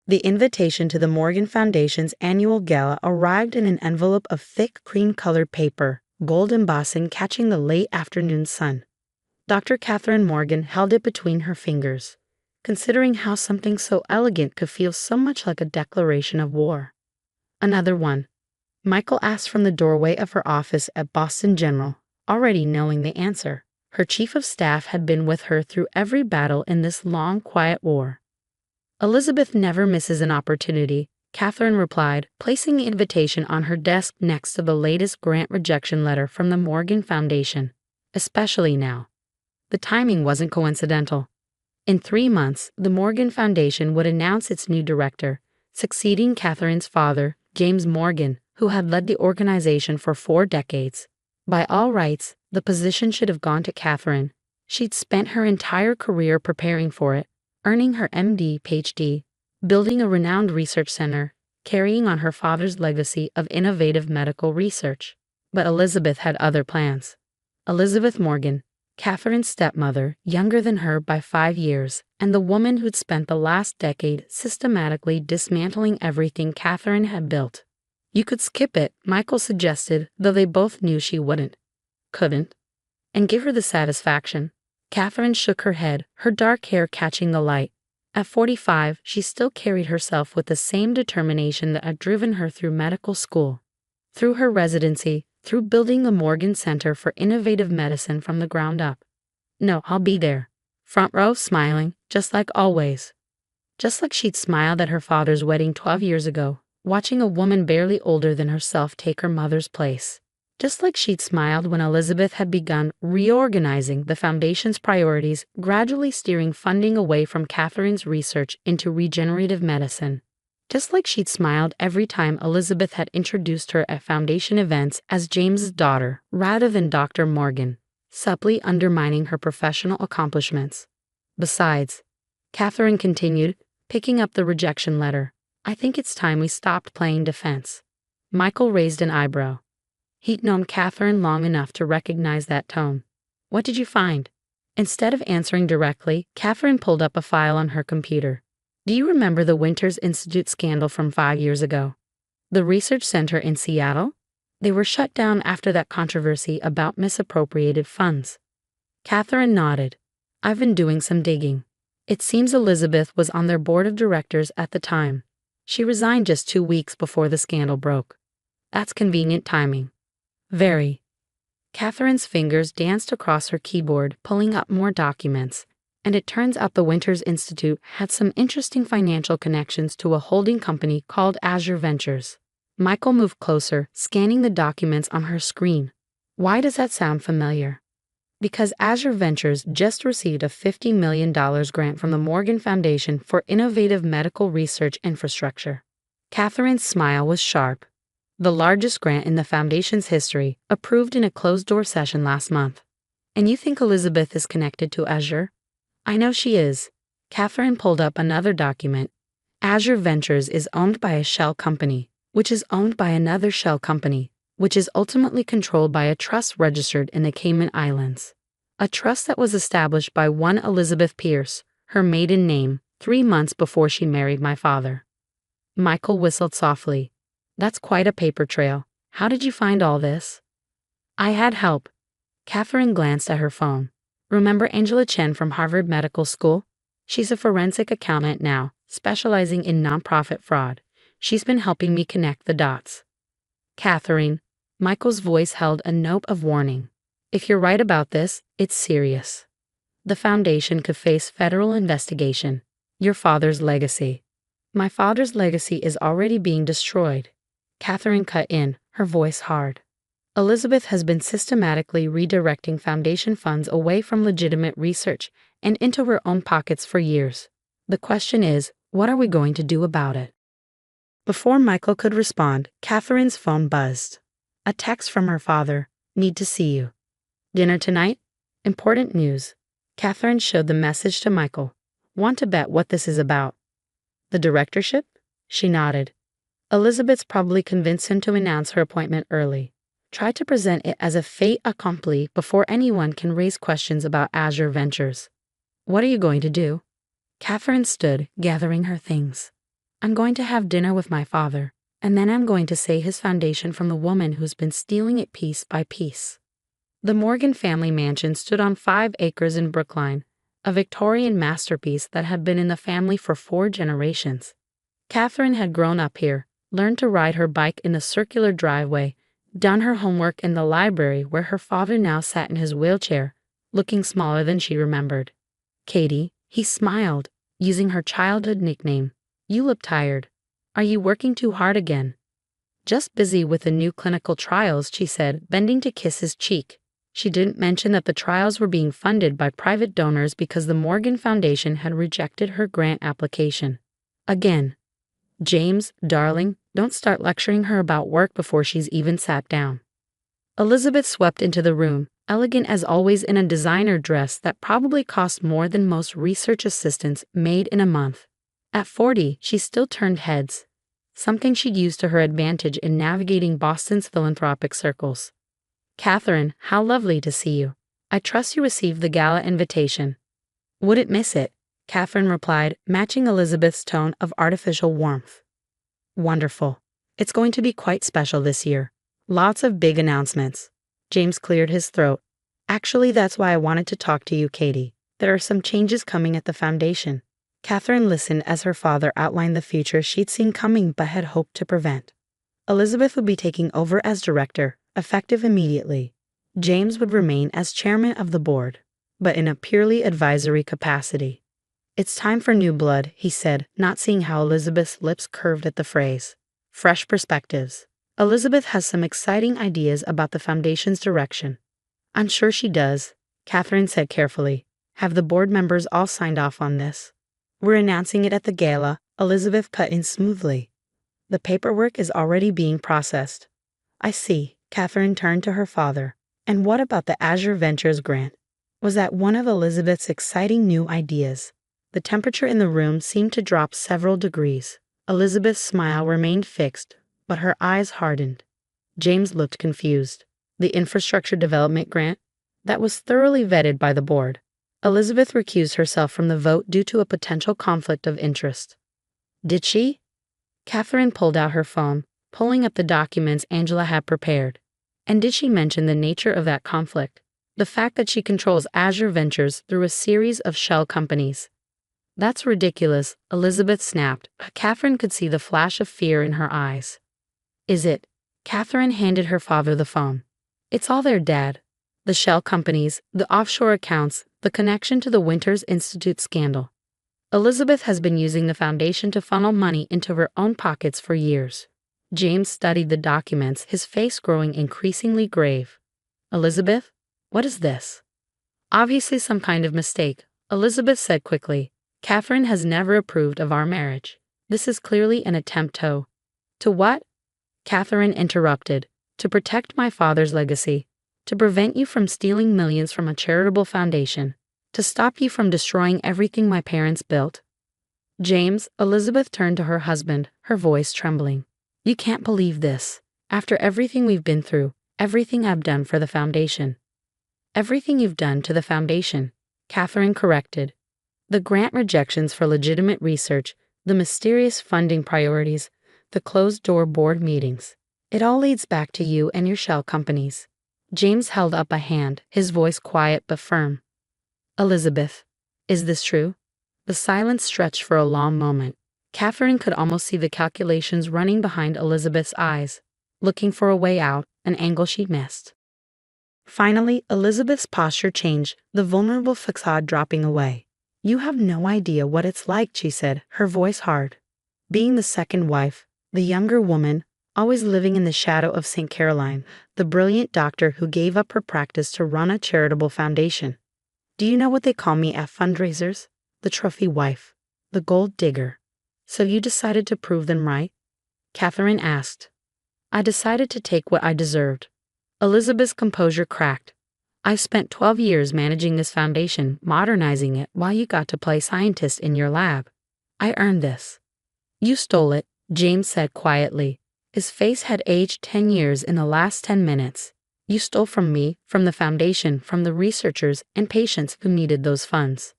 The invitation to the Morgan Foundation's annual gala arrived in an envelope of thick cream-colored paper, gold embossing catching the late afternoon sun. Dr. Catherine Morgan held it between her fingers, considering how something so elegant could feel so much like a declaration of war. "Another one?" Michael asked from the doorway of her office at Boston General, already knowing the answer. Her chief of staff had been with her through every battle in this long, quiet war. "Elizabeth never misses an opportunity," Catherine replied, placing the invitation on her desk next to the latest grant rejection letter from the Morgan Foundation. Especially now. The timing wasn't coincidental. In 3 months, the Morgan Foundation would announce its new director, succeeding Catherine's father, James Morgan, who had led the organization for 4 decades. By all rights, the position should have gone to Catherine. She'd spent her entire career preparing for it, earning her MD, PhD, building a renowned research center, carrying on her father's legacy of innovative medical research. But Elizabeth had other plans. Elizabeth Morgan, Catherine's stepmother, younger than her by 5 years, and the woman who'd spent the last decade systematically dismantling everything Catherine had built. You could skip it, Michael suggested, though they both knew she couldn't, and give her the satisfaction. Catherine shook her head, her dark hair catching the light. At 45, she still carried herself with the same determination that had driven her through medical school, through her residency, through building the Morgan Center for Innovative Medicine from the ground up. "No, I'll be there." Front row, smiling, just like always. Just like she'd smiled at her father's wedding 12 years ago, watching a woman barely older than herself take her mother's place. Just like she'd smiled when Elizabeth had begun reorganizing the foundation's priorities, gradually steering funding away from Catherine's research into regenerative medicine. Just like she'd smiled every time Elizabeth had introduced her at foundation events as James's daughter rather than Dr. Morgan, subtly undermining her professional accomplishments. Besides, Catherine continued, picking up the rejection letter, "I think it's time we stopped playing defense." Michael raised an eyebrow. He'd known Catherine long enough to recognize that tone. "What did you find?" Instead of answering directly, Catherine pulled up a file on her computer. "Do you remember the Winters Institute scandal from 5 years ago? The research center in Seattle? They were shut down after that controversy about misappropriated funds." Catherine nodded. "I've been doing some digging. It seems Elizabeth was on their board of directors at the time. She resigned just 2 weeks before the scandal broke. That's convenient timing." "Very." Catherine's fingers danced across her keyboard, pulling up more documents, and it turns out the Winters Institute had some interesting financial connections to a holding company called Azure Ventures. Michael moved closer, scanning the documents on her screen. "Why does that sound familiar?" "Because Azure Ventures just received a $50 million grant from the Morgan Foundation for innovative medical research infrastructure." Catherine's smile was sharp. "The largest grant in the Foundation's history, approved in a closed-door session last month. And you think Elizabeth is connected to Azure?" "I know she is." Catherine pulled up another document. "Azure Ventures is owned by a shell company, which is owned by another shell company, which is ultimately controlled by a trust registered in the Cayman Islands. A trust that was established by one Elizabeth Pierce, her maiden name, 3 months before she married my father." Michael whistled softly. "That's quite a paper trail. How did you find all this?" "I had help." Catherine glanced at her phone. "Remember Angela Chen from Harvard Medical School? She's a forensic accountant now, specializing in nonprofit fraud. She's been helping me connect the dots." "Catherine," Michael's voice held a note of warning. "If you're right about this, it's serious. The Foundation could face federal investigation. Your father's legacy." "My father's legacy is already being destroyed." Catherine cut in, her voice hard. "Elizabeth has been systematically redirecting Foundation funds away from legitimate research and into her own pockets for years. The question is, what are we going to do about it?" Before Michael could respond, Catherine's phone buzzed. A text from her father. "Need to see you." "Dinner tonight? Important news." Catherine showed the message to Michael. "Want to bet what this is about?" "The directorship?" She nodded. Elizabeth's probably convinced him to announce her appointment early. Try to present it as a fait accompli before anyone can raise questions about Azure Ventures. "What are you going to do?" Catherine stood, gathering her things. I'm going to have dinner with my father, and then I'm going to save his foundation from the woman who's been stealing it piece by piece. The Morgan family mansion stood on 5 acres in Brookline, a Victorian masterpiece that had been in the family for 4 generations. Catherine had grown up here, learned to ride her bike in the circular driveway, done her homework in the library where her father now sat in his wheelchair, looking smaller than she remembered. Katie, he smiled, using her childhood nickname. You look tired. Are you working too hard again? Just busy with the new clinical trials, she said, bending to kiss his cheek. She didn't mention that the trials were being funded by private donors because the Morgan Foundation had rejected her grant application. Again. James, darling, don't start lecturing her about work before she's even sat down. Elizabeth swept into the room, elegant as always in a designer dress that probably cost more than most research assistants made in a month. At 40, she still turned heads, something she'd used to her advantage in navigating Boston's philanthropic circles. Catherine, how lovely to see you. I trust you received the gala invitation. Wouldn't miss it, Catherine replied, matching Elizabeth's tone of artificial warmth. Wonderful. It's going to be quite special this year. Lots of big announcements. James cleared his throat. Actually, that's why I wanted to talk to you, Katie. There are some changes coming at the foundation. Catherine listened as her father outlined the future she'd seen coming but had hoped to prevent. Elizabeth would be taking over as director, effective immediately. James would remain as chairman of the board, but in a purely advisory capacity. It's time for new blood, he said, not seeing how Elizabeth's lips curved at the phrase. Fresh perspectives. Elizabeth has some exciting ideas about the foundation's direction. I'm sure she does, Catherine said carefully. Have the board members all signed off on this? We're announcing it at the gala, Elizabeth cut in smoothly. The paperwork is already being processed. I see, Catherine turned to her father. And what about the Azure Ventures grant? Was that one of Elizabeth's exciting new ideas? The temperature in the room seemed to drop several degrees. Elizabeth's smile remained fixed, but her eyes hardened. James looked confused. The infrastructure development grant? That was thoroughly vetted by the board. Elizabeth recused herself from the vote due to a potential conflict of interest. Did she? Catherine pulled out her phone, pulling up the documents Angela had prepared. And did she mention the nature of that conflict? The fact that she controls Azure Ventures through a series of shell companies. That's ridiculous, Elizabeth snapped, but Catherine could see the flash of fear in her eyes. Is it? Catherine handed her father the phone. It's all there, Dad. The shell companies, the offshore accounts, the connection to the Winters Institute scandal. Elizabeth has been using the foundation to funnel money into her own pockets for years. James studied the documents, his face growing increasingly grave. Elizabeth? What is this? Obviously some kind of mistake, Elizabeth said quickly. Catherine has never approved of our marriage. This is clearly an attempt to what? Catherine interrupted. To protect my father's legacy. To prevent you from stealing millions from a charitable foundation. To stop you from destroying everything my parents built. James, Elizabeth turned to her husband, her voice trembling. You can't believe this. After everything we've been through, everything I've done for the foundation. Everything you've done to the foundation, Catherine corrected. The grant rejections for legitimate research, the mysterious funding priorities, the closed-door board meetings. It all leads back to you and your shell companies. James held up a hand, his voice quiet but firm. Elizabeth, is this true? The silence stretched for a long moment. Catherine could almost see the calculations running behind Elizabeth's eyes, looking for a way out, an angle she missed. Finally, Elizabeth's posture changed, the vulnerable facade dropping away. You have no idea what it's like, she said, her voice hard. Being the second wife, the younger woman, always living in the shadow of St. Caroline, the brilliant doctor who gave up her practice to run a charitable foundation. Do you know what they call me at fundraisers? The trophy wife, the gold digger. So you decided to prove them right? Catherine asked. I decided to take what I deserved. Elizabeth's composure cracked. I spent 12 years managing this foundation, modernizing it, while you got to play scientist in your lab. I earned this. You stole it, James said quietly. His face had aged 10 years in the last 10 minutes. You stole from me, from the foundation, from the researchers and patients who needed those funds.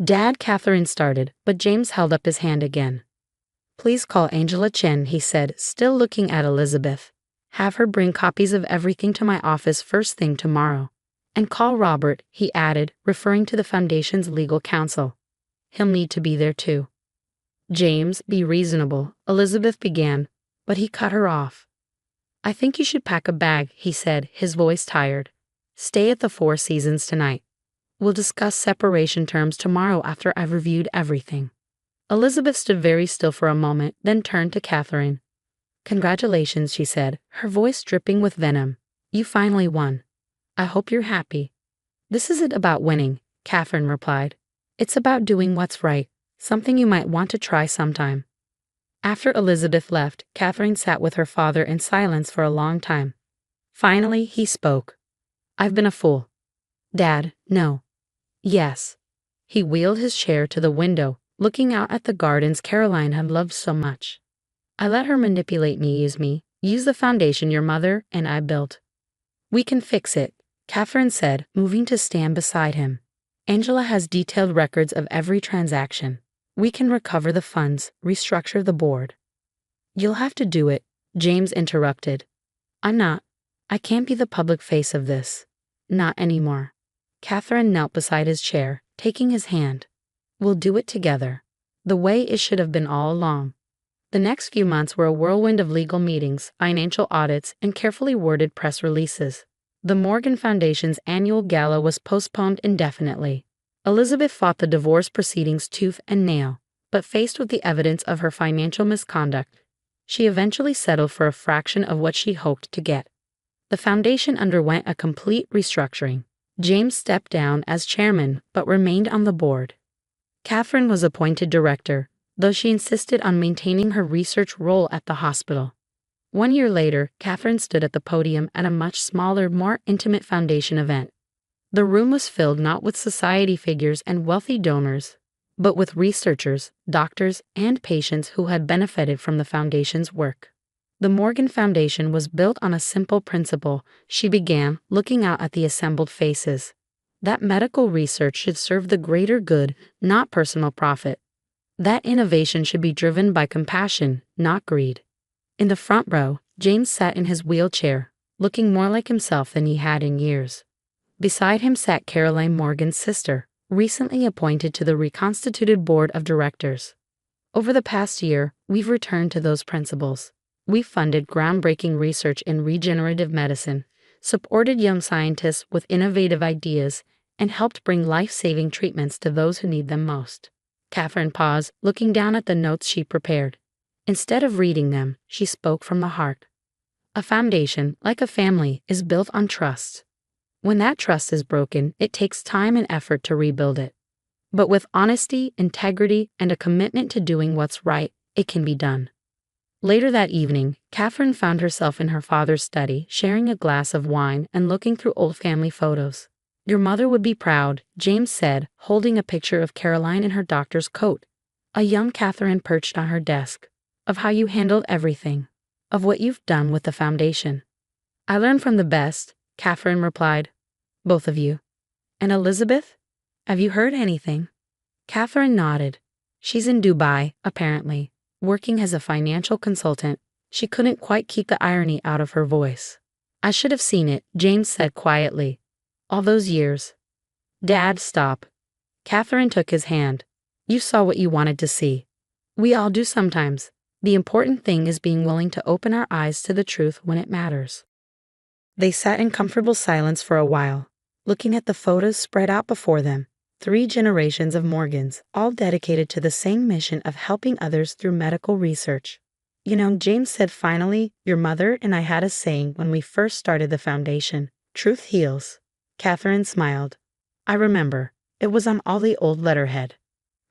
Dad, Catherine started, but James held up his hand again. Please call Angela Chen, he said, still looking at Elizabeth. Have her bring copies of everything to my office first thing tomorrow. And call Robert, he added, referring to the foundation's legal counsel. He'll need to be there too. James, be reasonable, Elizabeth began, but he cut her off. I think you should pack a bag, he said, his voice tired. Stay at the Four Seasons tonight. We'll discuss separation terms tomorrow after I've reviewed everything. Elizabeth stood very still for a moment, then turned to Catherine. Congratulations, she said, her voice dripping with venom. You finally won. I hope you're happy. This isn't about winning, Catherine replied. It's about doing what's right, something you might want to try sometime. After Elizabeth left, Catherine sat with her father in silence for a long time. Finally, he spoke. I've been a fool. Dad, no. Yes. He wheeled his chair to the window, looking out at the gardens Caroline had loved so much. I let her manipulate me, use the foundation your mother and I built. We can fix it, Catherine said, moving to stand beside him. Angela has detailed records of every transaction. We can recover the funds, restructure the board. You'll have to do it, James interrupted. I'm not. I can't be the public face of this. Not anymore. Catherine knelt beside his chair, taking his hand. We'll do it together. The way it should have been all along. The next few months were a whirlwind of legal meetings, financial audits, and carefully worded press releases. The Morgan Foundation's annual gala was postponed indefinitely. Elizabeth fought the divorce proceedings tooth and nail, but faced with the evidence of her financial misconduct, she eventually settled for a fraction of what she hoped to get. The foundation underwent a complete restructuring. James stepped down as chairman but remained on the board. Catherine was appointed director, though she insisted on maintaining her research role at the hospital. 1 year later, Catherine stood at the podium at a much smaller, more intimate foundation event. The room was filled not with society figures and wealthy donors, but with researchers, doctors, and patients who had benefited from the foundation's work. The Morgan Foundation was built on a simple principle, she began, looking out at the assembled faces. That medical research should serve the greater good, not personal profit. That innovation should be driven by compassion, not greed. In the front row, James sat in his wheelchair, looking more like himself than he had in years. Beside him sat Caroline Morgan's sister, recently appointed to the reconstituted board of directors. Over the past year, we've returned to those principles. We've funded groundbreaking research in regenerative medicine, supported young scientists with innovative ideas, and helped bring life-saving treatments to those who need them most. Catherine paused, looking down at the notes she prepared. Instead of reading them, she spoke from the heart. A foundation, like a family, is built on trust. When that trust is broken, it takes time and effort to rebuild it. But with honesty, integrity, and a commitment to doing what's right, it can be done. Later that evening, Catherine found herself in her father's study, sharing a glass of wine and looking through old family photos. Your mother would be proud, James said, holding a picture of Caroline in her doctor's coat. A young Catherine perched on her desk. Of how you handled everything. Of what you've done with the foundation. I learned from the best, Catherine replied. Both of you. And Elizabeth? Have you heard anything? Catherine nodded. She's in Dubai, apparently, working as a financial consultant. She couldn't quite keep the irony out of her voice. I should have seen it, James said quietly. All those years. Dad, stop. Catherine took his hand. You saw what you wanted to see. We all do sometimes. The important thing is being willing to open our eyes to the truth when it matters. They sat in comfortable silence for a while, looking at the photos spread out before them. 3 generations of Morgans, all dedicated to the same mission of helping others through medical research. You know, James said finally, your mother and I had a saying when we first started the foundation. Truth heals. Catherine smiled. I remember. It was on all the old letterhead.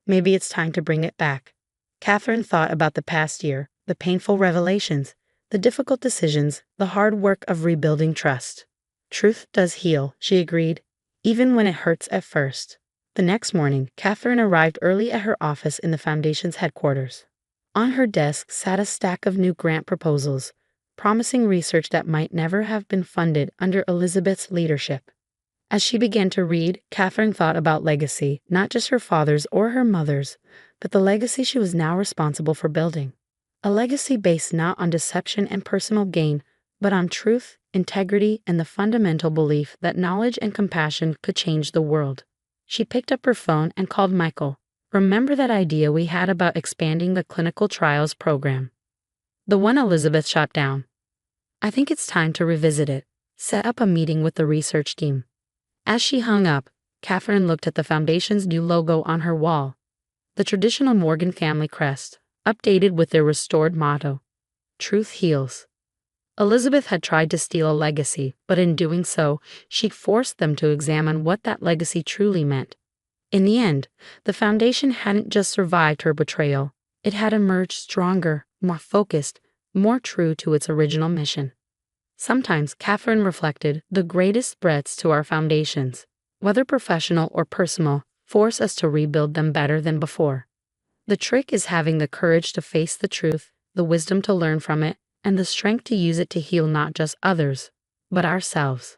Maybe it's time to bring it back. Catherine thought about the past year, the painful revelations, the difficult decisions, the hard work of rebuilding trust. Truth does heal, she agreed, even when it hurts at first. The next morning, Catherine arrived early at her office in the foundation's headquarters. On her desk sat a stack of new grant proposals, promising research that might never have been funded under Elizabeth's leadership. As she began to read, Catherine thought about legacy, not just her father's or her mother's, but the legacy she was now responsible for building. A legacy based not on deception and personal gain, but on truth, integrity, and the fundamental belief that knowledge and compassion could change the world. She picked up her phone and called Michael. Remember that idea we had about expanding the clinical trials program? The one Elizabeth shot down. I think it's time to revisit it. Set up a meeting with the research team. As she hung up, Catherine looked at the foundation's new logo on her wall. The traditional Morgan family crest, updated with their restored motto, Truth Heals. Elizabeth had tried to steal a legacy, but in doing so, she forced them to examine what that legacy truly meant. In the end, the foundation hadn't just survived her betrayal, it had emerged stronger, more focused, more true to its original mission. Sometimes, Catherine reflected, the greatest threats to our foundations, whether professional or personal, force us to rebuild them better than before. The trick is having the courage to face the truth, the wisdom to learn from it, and the strength to use it to heal not just others, but ourselves.